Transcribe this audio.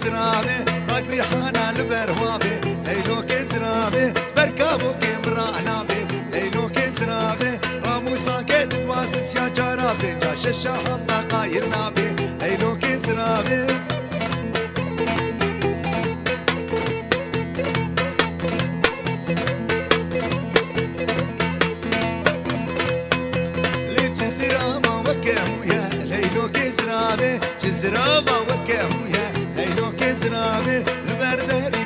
كزرابي طاقري حانا البروابي ليلو كزرابي بركابو كمرانابي ليلو كزرابي راموسا كيد تواسس يا جرابي جاش الشهف طاقاير نابي ليلو كزرابي كزرابي كزرابة وكهويا ليلو كزرابي البردر